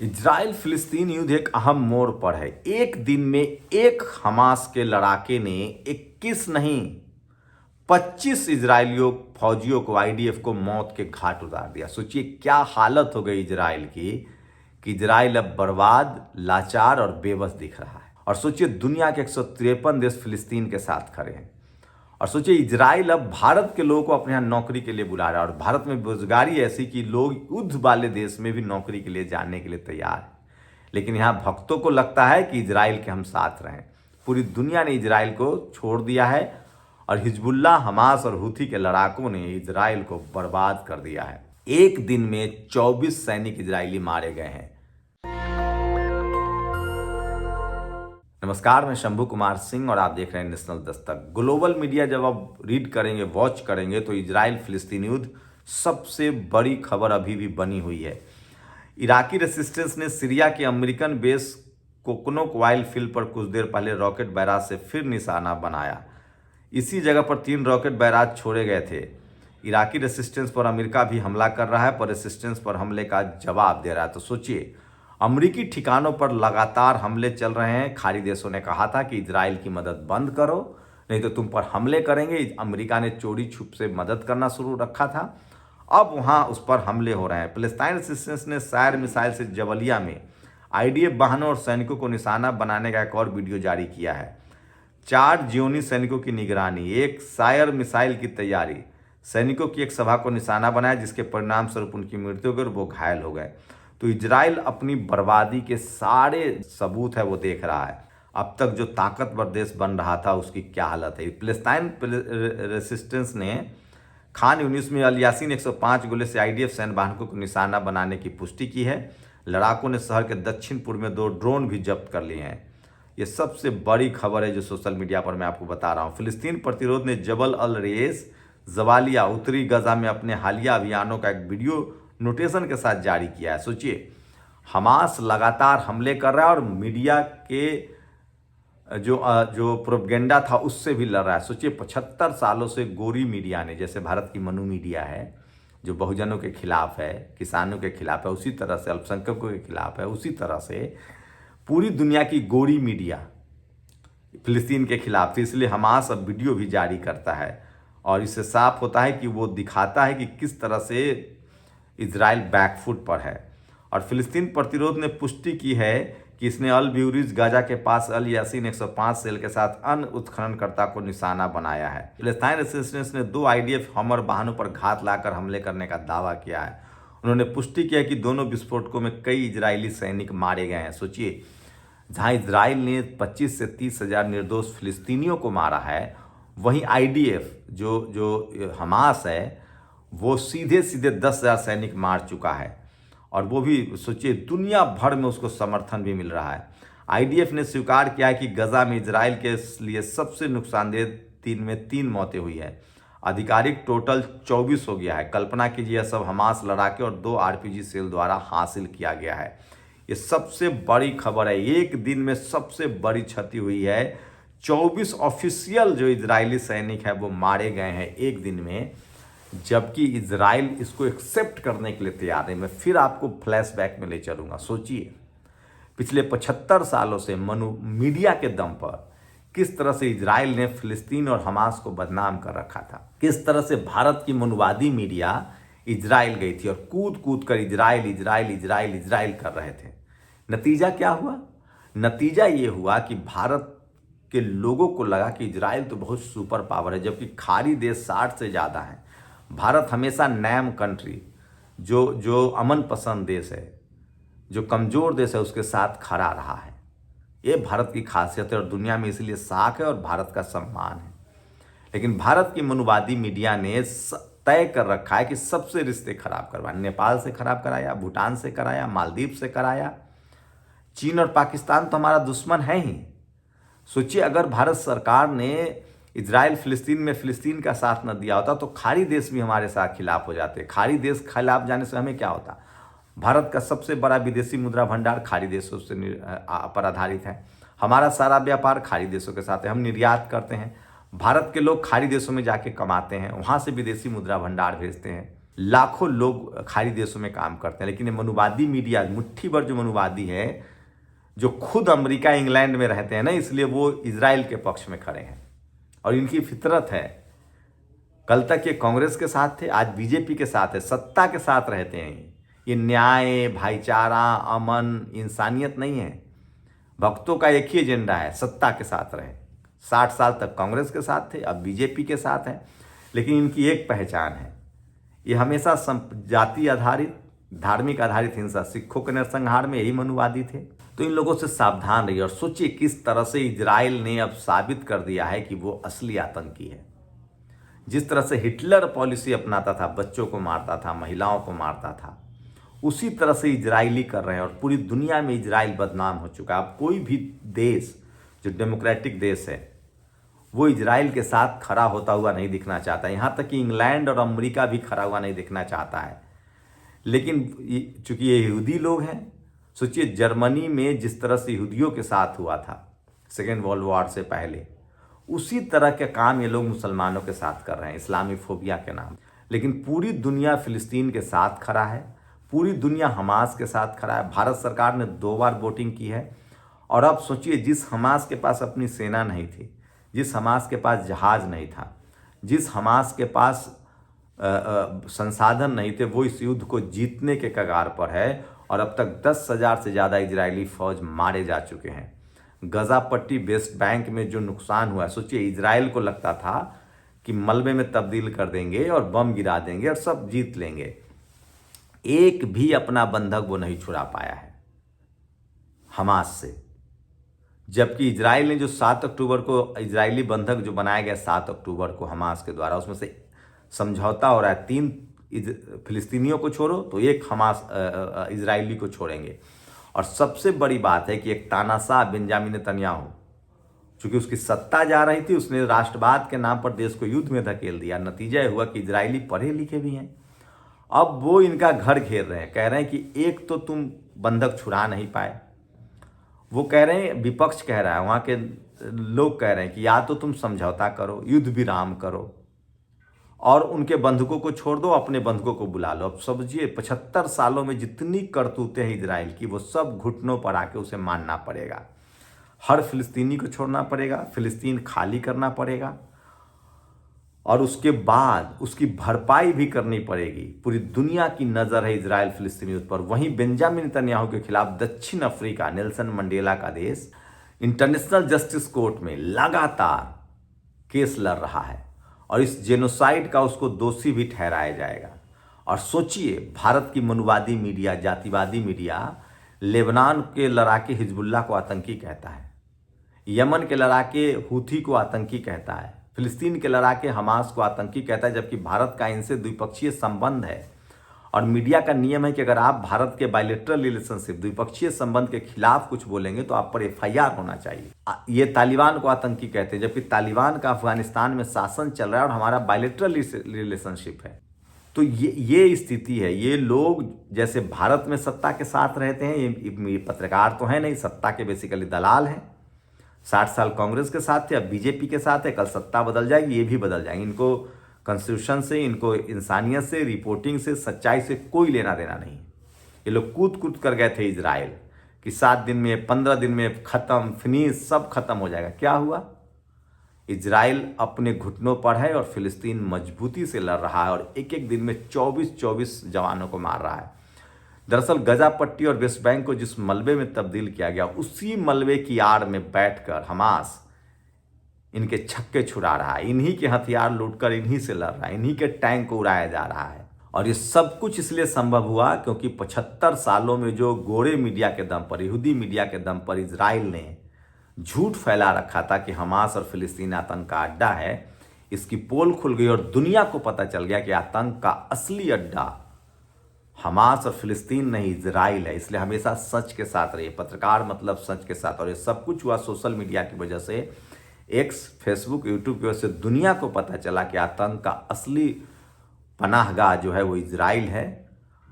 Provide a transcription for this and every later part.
Israel फिलिस्तीन युद्ध एक अहम मोड़ पर है। एक दिन में एक हमास के लड़ाके ने 21 नहीं 25 इजरायलियों फौजियों को, आईडीएफ को मौत के घाट उतार दिया। सोचिए क्या हालत हो गई इजराइल की कि इजराइल अब बर्बाद, लाचार और बेबस दिख रहा है। और सोचिए दुनिया के 153 देश फिलिस्तीन के साथ खड़े हैं। और सोचिए इजराइल अब भारत के लोगों को अपने यहाँ नौकरी के लिए बुला रहा है। और भारत में बेरोजगारी ऐसी कि लोग युद्ध वाले देश में भी नौकरी के लिए जाने के लिए तैयार है। लेकिन यहाँ भक्तों को लगता है कि इजराइल के हम साथ रहें। पूरी दुनिया ने इजराइल को छोड़ दिया है और हिजबुल्ला, हमास और हुथी के लड़ाकों ने इजराइल को बर्बाद कर दिया है। एक दिन में 24 सैनिक इजरायली मारे गए हैं। नमस्कार, मैं शंभू कुमार सिंह और आप देख रहे हैं नेशनल दस्तक। ग्लोबल मीडिया जब आप रीड करेंगे, वॉच करेंगे तो इजराइल फिलिस्तीन युद्ध सबसे बड़ी खबर अभी भी बनी हुई है। इराकी रेसिस्टेंस ने सीरिया के अमेरिकन बेस कोकनोक ऑयल फील्ड पर कुछ देर पहले रॉकेट बैराज से फिर निशाना बनाया। इसी जगह पर 3 रॉकेट बैराज छोड़े गए थे। इराकी रेसिस्टेंस पर अमेरिका भी हमला कर रहा है, पर रेसिस्टेंस पर हमले का जवाब दे रहा है। तो सोचिए, अमेरिकी ठिकानों पर लगातार हमले चल रहे हैं। खाड़ी देशों ने कहा था कि इजराइल की मदद बंद करो, नहीं तो तुम पर हमले करेंगे। अमेरिका ने चोरी छुप से मदद करना शुरू रखा था। अब वहां उस पर हमले हो रहे हैं। पैलेस्टाइन रेसिस्टेंस ने शायर मिसाइल से जबलिया में आईडीएफ वाहनों और सैनिकों को निशाना बनाने का एक और वीडियो जारी किया है। 4 जियोनी सैनिकों की निगरानी, एक शायर मिसाइल की तैयारी, सैनिकों की एक सभा को निशाना बनाया जिसके परिणाम स्वरूप उनकी मृत्यु हो गई और वो घायल हो गए। तो इजराइल अपनी बर्बादी के सारे सबूत है वो देख रहा है। अब तक जो ताकतवर देश बन रहा था उसकी क्या हालत है। पैलेस्टाइन रेसिस्टेंस ने खान यूनिस में अल यासीन 105 गोले से आईडीएफ सैन्य वाहनों को निशाना बनाने की पुष्टि की है। लड़ाकों ने शहर के दक्षिण पूर्व में 2 ड्रोन भी जब्त कर लिए हैं। ये सबसे बड़ी खबर है जो सोशल मीडिया पर मैं आपको बता रहा हूँ। फिलिस्तीन प्रतिरोध ने जबल अल रेस, जवालिया, उत्तरी गजा में अपने हालिया अभियानों का एक वीडियो नोटेशन के साथ जारी किया है। सोचिए, हमास लगातार हमले कर रहा है और मीडिया के जो प्रोपेगेंडा था उससे भी लड़ रहा है। सोचिए 75 सालों से गोरी मीडिया ने, जैसे भारत की मनु मीडिया है जो बहुजनों के खिलाफ है, किसानों के खिलाफ है, उसी तरह से अल्पसंख्यकों के खिलाफ है, उसी तरह से पूरी दुनिया की गोरी मीडिया फिलिस्तीन के खिलाफ थी। इसलिए हमास अब वीडियो भी जारी करता है और इससे साफ होता है कि वो दिखाता है कि किस तरह से इजराइल बैकफुट पर है। और फिलिस्तीन प्रतिरोध ने पुष्टि की है कि इसने अल ब्यूरिज गाजा के पास अल यासीन 105 सेल के साथ अन्य उत्खननकर्ता को निशाना बनाया है। पैलेस्टाइन रेसिस्टेंस ने 2 आईडीएफ हमर वाहनों पर घात लाकर हमले करने का दावा किया है। उन्होंने पुष्टि किया कि दोनों विस्फोटकों में कई इजरायली सैनिक मारे गए हैं। सोचिए, जहां इजराइल ने 25 से 30 हजार निर्दोष फिलिस्तीनियों को मारा है, वहीं आईडीएफ जो हमास है वो सीधे सीधे 10,000 सैनिक मार चुका है। और वो भी सोचिए दुनिया भर में उसको समर्थन भी मिल रहा है। आईडीएफ ने स्वीकार किया है कि गजा में इजराइल के लिए सबसे नुकसानदेह 3 मौतें हुई है। आधिकारिक टोटल 24 हो गया है। कल्पना कीजिए, सब हमास लड़ाके और 2 आरपीजी सेल द्वारा हासिल किया गया है। ये सबसे बड़ी खबर है। एक दिन में सबसे बड़ी क्षति हुई है। 24 ऑफिशियल जो इजरायली सैनिक है वो मारे गए हैं एक दिन में, जबकि इजराइल इसको एक्सेप्ट करने के लिए तैयार नहीं। मैं फिर आपको फ्लैशबैक में ले चलूंगा। सोचिए, पिछले 75 सालों से मीडिया के दम पर किस तरह से इजराइल ने फिलिस्तीन और हमास को बदनाम कर रखा था। किस तरह से भारत की मनुवादी मीडिया इजराइल गई थी और कूद कूद कर इजराइल इजराइल इजराइल इजराइल कर रहे थे। नतीजा क्या हुआ? नतीजा ये हुआ कि भारत के लोगों को लगा कि इजराइल तो बहुत सुपर पावर है, जबकि खाड़ी देश 60 से ज़्यादा हैं। भारत हमेशा नैम कंट्री, जो अमन पसंद देश है, जो कमज़ोर देश है, उसके साथ खड़ा रहा है। ये भारत की खासियत है और दुनिया में इसलिए साख है और भारत का सम्मान है। लेकिन भारत की मनुवादी मीडिया ने तय कर रखा है कि सबसे रिश्ते खराब करवाए। नेपाल से खराब कराया, भूटान से कराया, मालदीव से कराया। चीन और पाकिस्तान तो हमारा दुश्मन है ही। सोचिए, अगर भारत सरकार ने इजराइल फिलिस्तीन में फिलिस्तीन का साथ न दिया होता तो खाड़ी देश भी हमारे साथ खिलाफ हो जाते। खाड़ी देश खिलाफ जाने से हमें क्या होता? भारत का सबसे बड़ा विदेशी मुद्रा भंडार खाड़ी देशों से पर आधारित है। हमारा सारा व्यापार खाड़ी देशों के साथ है। हम निर्यात करते हैं। भारत के लोग खाड़ी देशों में जाके कमाते हैं, वहाँ से विदेशी मुद्रा भंडार भेजते हैं। लाखों लोग खाड़ी देशों में काम करते हैं, लेकिन ये मनुवादी मीडिया, मुट्ठी भर जो मनुवादी है, जो खुद अमेरिका इंग्लैंड में रहते हैं ना, इसलिए वो इजराइल के पक्ष में खड़े हैं और इनकी फितरत है। कल तक ये कांग्रेस के साथ थे, आज बीजेपी के साथ है, सत्ता के साथ रहते हैं। ये न्याय, भाईचारा, अमन, इंसानियत नहीं है। भक्तों का एक ही एजेंडा है, सत्ता के साथ रहे। 60 साल तक कांग्रेस के साथ थे, अब बीजेपी के साथ हैं, लेकिन इनकी एक पहचान है, ये हमेशा जाति आधारित, धार्मिक आधारित हिंसा, सिखों के नरसंहार में यही मनुवादी थे। तो इन लोगों से सावधान रहिए और सोचिए किस तरह से इजराइल ने अब साबित कर दिया है कि वो असली आतंकी है। जिस तरह से हिटलर पॉलिसी अपनाता था, बच्चों को मारता था, महिलाओं को मारता था, उसी तरह से इजरायली कर रहे हैं और पूरी दुनिया में इजराइल बदनाम हो चुका है। अब कोई भी देश जो डेमोक्रेटिक देश है वो इजराइल के साथ खड़ा होता हुआ नहीं दिखना चाहता। यहाँ तक कि इंग्लैंड और अमेरिका भी खड़ा हुआ नहीं दिखना चाहता है। लेकिन चूंकि ये यहूदी लोग हैं, सोचिए जर्मनी में जिस तरह से यहूदियों के साथ हुआ था सेकेंड वर्ल्ड वॉर से पहले, उसी तरह के काम ये लोग मुसलमानों के साथ कर रहे हैं, इस्लामी फोबिया के नाम। लेकिन पूरी दुनिया फिलिस्तीन के साथ खड़ा है, पूरी दुनिया हमास के साथ खड़ा है। भारत सरकार ने 2 बार वोटिंग की है। और अब सोचिए जिस हमास के पास अपनी सेना नहीं थी, जिस हमास के पास जहाज नहीं था, जिस हमास के पास संसाधन नहीं थे, वो इस युद्ध को जीतने के कगार पर है और अब तक 10,000 से ज़्यादा इजरायली फौज मारे जा चुके हैं। गजा पट्टी, वेस्ट बैंक में जो नुकसान हुआ, सोचिए इजराइल को लगता था कि मलबे में तब्दील कर देंगे और बम गिरा देंगे और सब जीत लेंगे। एक भी अपना बंधक वो नहीं छुड़ा पाया है हमास से। जबकि इजराइल ने जो 7 अक्टूबर को इजरायली बंधक जो बनाया गया 7 अक्टूबर को हमास के द्वारा, उसमें से समझौता हो रहा है 3 फिलिस्तीनियों को छोड़ो तो 1 हमास इजरायली को छोड़ेंगे। और सबसे बड़ी बात है कि एक तानाशाह बेंजामिन नेतन्याहू, चूंकि उसकी सत्ता जा रही थी, उसने राष्ट्रवाद के नाम पर देश को युद्ध में धकेल दिया। नतीजा यह हुआ कि इजरायली पढ़े लिखे भी हैं, अब वो इनका घर घेर रहे हैं। कह रहे हैं कि एक तो तुम बंधक छुड़ा नहीं पाए, वो कह रहे हैं, विपक्ष कह रहा है, वहाँ के लोग कह रहे हैं कि या तो तुम समझौता करो, युद्ध विराम करो और उनके बंधकों को छोड़ दो, अपने बंधकों को बुला लो। अब समझिए 75 सालों में जितनी करतूतें हैं इजराइल की, वो सब घुटनों पर आके उसे मानना पड़ेगा। हर फिलिस्तीनी को छोड़ना पड़ेगा, फिलिस्तीन खाली करना पड़ेगा और उसके बाद उसकी भरपाई भी करनी पड़ेगी। पूरी दुनिया की नज़र है इजराइल फिलिस्तीन युद्ध पर। वहीं बेंजामिन नेतन्याहू के खिलाफ दक्षिण अफ्रीका, नेल्सन मंडेला का देश, इंटरनेशनल जस्टिस कोर्ट में लगातार केस लड़ रहा है और इस जेनोसाइड का उसको दोषी भी ठहराया जाएगा। और सोचिए भारत की मनुवादी मीडिया, जातिवादी मीडिया लेबनान के लड़ाके हिजबुल्लाह को आतंकी कहता है, यमन के लड़ाके हूथी को आतंकी कहता है, फिलिस्तीन के लड़ाके हमास को आतंकी कहता है, जबकि भारत का इनसे द्विपक्षीय संबंध है। और मीडिया का नियम है कि अगर आप भारत के बायलैटरल रिलेशनशिप, द्विपक्षीय संबंध के खिलाफ कुछ बोलेंगे तो आप पर FIR होना चाहिए। ये तालिबान को आतंकी कहते हैं, जबकि तालिबान का अफगानिस्तान में शासन चल रहा है और हमारा बायलैटरल रिलेशनशिप है। तो ये स्थिति है। ये लोग जैसे भारत में सत्ता के साथ रहते हैं, ये पत्रकार तो हैं नहीं, सत्ता के बेसिकली दलाल हैं। 60 साल कांग्रेस के साथ थे, अब बीजेपी के साथ है, कल सत्ता बदल जाएगी, ये भी बदल जाएंगे। इनको कॉन्स्टिट्यूशन से, इनको इंसानियत से, रिपोर्टिंग से, सच्चाई से कोई लेना देना नहीं। ये लोग कूद कूद कर गए थे इजराइल कि 7 दिन में, 15 दिन में खत्म, फिनिश, सब खत्म हो जाएगा। क्या हुआ? इजराइल अपने घुटनों पर है और फिलिस्तीन मजबूती से लड़ रहा है और एक एक दिन में 24 जवानों को मार रहा है। दरअसल गजा पट्टी और वेस्ट बैंक को जिस मलबे में तब्दील किया गया, उसी मलबे की आड़ में बैठकर हमास इनके छक्के छुड़ा रहा है, इन्हीं के हथियार लूटकर इन्हीं से लड़ रहा है, इन्हीं के टैंक को उड़ाया जा रहा है। और ये सब कुछ इसलिए संभव हुआ क्योंकि 75 सालों में जो गोरे मीडिया के दम पर, यहूदी मीडिया के दम पर इजराइल ने झूठ फैला रखा था कि हमास और फिलिस्तीन आतंक का अड्डा है, इसकी पोल खुल गई और दुनिया को पता चल गया कि आतंक का असली अड्डा हमास और फिलिस्तीन नहीं, इजराइल है। इसलिए हमेशा सच के साथ रहिए, पत्रकार मतलब सच के साथ। और ये सब कुछ हुआ सोशल मीडिया की वजह से, एक्स, फेसबुक, यूट्यूब की वजह से दुनिया को पता चला कि आतंक का असली पनाहगाह जो है वो इजराइल है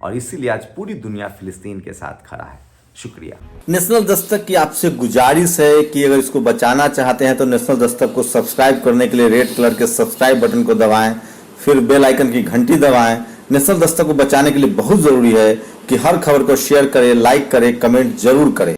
और इसीलिए आज पूरी दुनिया फिलिस्तीन के साथ खड़ा है। शुक्रिया। नेशनल दस्तक की आपसे गुजारिश है कि अगर इसको बचाना चाहते हैं तो नेशनल दस्तक को सब्सक्राइब करने के लिए रेड कलर के सब्सक्राइब बटन को दबाएं, फिर बेल आइकन की घंटी दबाएं, नेशनल दस्तक को बचाने के लिए बहुत जरूरी है कि हर खबर को शेयर करें, लाइक करें, कमेंट जरूर करें।